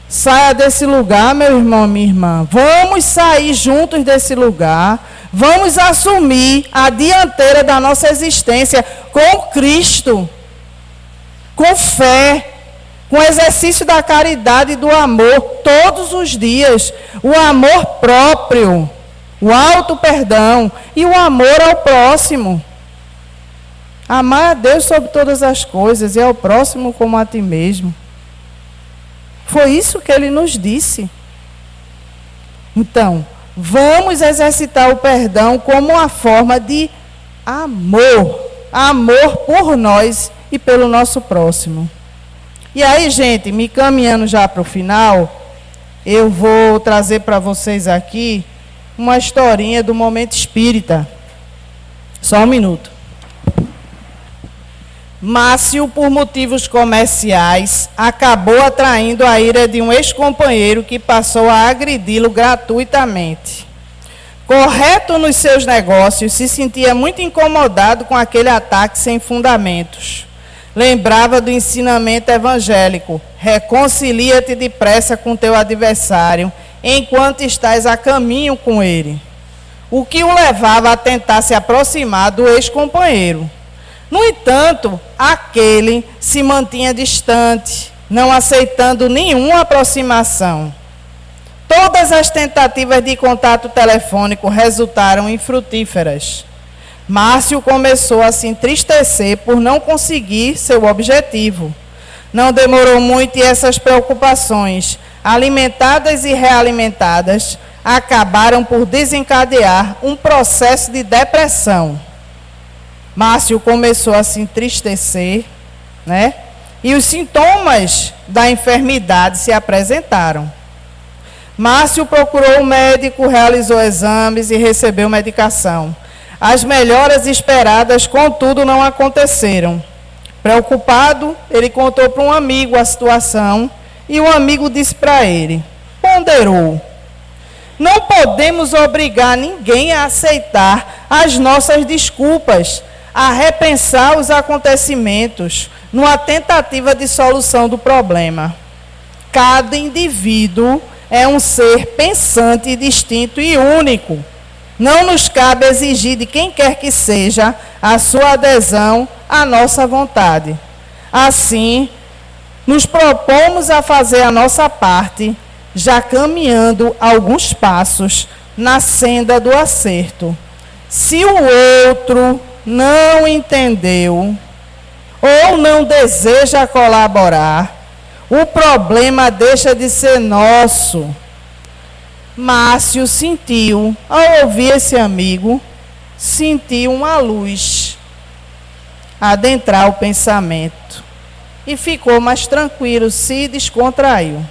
Saia desse lugar, meu irmão, minha irmã. Vamos sair juntos desse lugar. Vamos assumir a dianteira da nossa existência com Cristo, com fé, com o exercício da caridade e do amor todos os dias. O amor próprio, o auto-perdão e o amor ao próximo. Amar a Deus sobre todas as coisas e ao próximo como a ti mesmo. Foi isso que ele nos disse. Então, vamos exercitar o perdão como uma forma de amor. Amor por nós e pelo nosso próximo. E aí, gente, me caminhando já para o final, eu vou trazer para vocês aqui uma historinha do momento espírita. Só um minuto. Márcio, por motivos comerciais, acabou atraindo a ira de um ex-companheiro que passou a agredi-lo gratuitamente. Correto nos seus negócios, se sentia muito incomodado com aquele ataque sem fundamentos. Lembrava do ensinamento evangélico: reconcilia-te depressa com teu adversário, enquanto estás a caminho com ele. O que o levava a tentar se aproximar do ex-companheiro. No entanto, aquele se mantinha distante, não aceitando nenhuma aproximação. Todas as tentativas de contato telefônico resultaram infrutíferas. Márcio começou a se entristecer por não conseguir seu objetivo. Não demorou muito e essas preocupações, alimentadas e realimentadas, acabaram por desencadear um processo de depressão. Márcio começou a se entristecer, né? E os sintomas da enfermidade se apresentaram. Márcio procurou um médico, realizou exames e recebeu medicação. As melhoras esperadas, contudo, não aconteceram. Preocupado, ele contou para um amigo a situação e o amigo disse para ele, ponderou: não podemos obrigar ninguém a aceitar as nossas desculpas, a repensar os acontecimentos numa tentativa de solução do problema. Cada indivíduo é um ser pensante, distinto e único. Não nos cabe exigir de quem quer que seja a sua adesão à nossa vontade. Assim, nos propomos a fazer a nossa parte, já caminhando alguns passos na senda do acerto. Se o outro não entendeu, ou não deseja colaborar, o problema deixa de ser nosso. Márcio sentiu, ao ouvir esse amigo, sentiu uma luz adentrar o pensamento e ficou mais tranquilo, se descontraiu.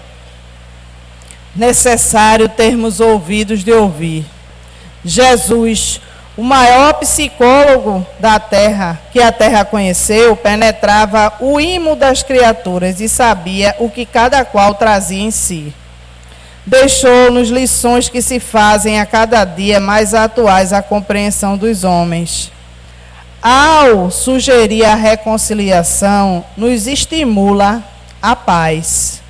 Necessário termos ouvidos de ouvir. Jesus, o maior psicólogo da terra, que a terra conheceu, penetrava o imo das criaturas e sabia o que cada qual trazia em si. Deixou-nos lições que se fazem a cada dia mais atuais à compreensão dos homens. Ao sugerir a reconciliação, nos estimula a paz.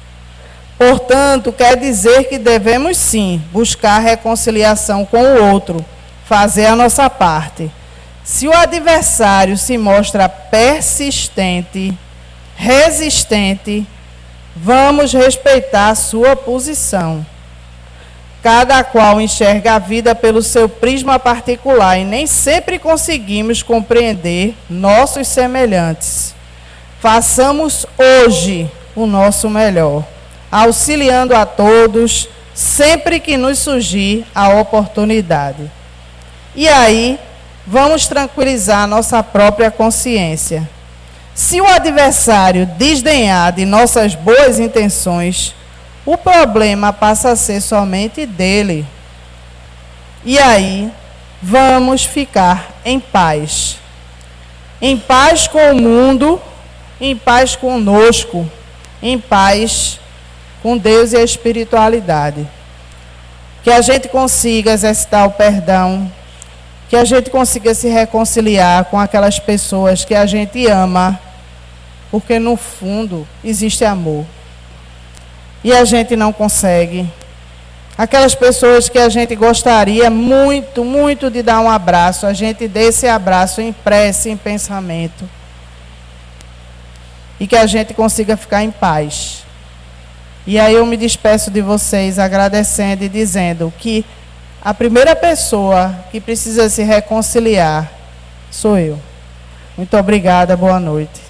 Portanto, quer dizer que devemos sim buscar a reconciliação com o outro, fazer a nossa parte. Se o adversário se mostra persistente, resistente, vamos respeitar a sua posição. Cada qual enxerga a vida pelo seu prisma particular e nem sempre conseguimos compreender nossos semelhantes. Façamos hoje o nosso melhor, auxiliando a todos sempre que nos surgir a oportunidade. E aí, vamos tranquilizar nossa própria consciência. Se o adversário desdenhar de nossas boas intenções, o problema passa a ser somente dele. E aí, vamos ficar em paz. Em paz com o mundo, em paz conosco, em paz com Deus e a espiritualidade. Que a gente consiga exercitar o perdão, que a gente consiga se reconciliar com aquelas pessoas que a gente ama, porque no fundo existe amor. E a gente não consegue. Aquelas pessoas que a gente gostaria muito, muito de dar um abraço, a gente dê esse abraço em prece, em pensamento. E que a gente consiga ficar em paz. E aí eu me despeço de vocês agradecendo e dizendo que a primeira pessoa que precisa se reconciliar sou eu. Muito obrigada, boa noite.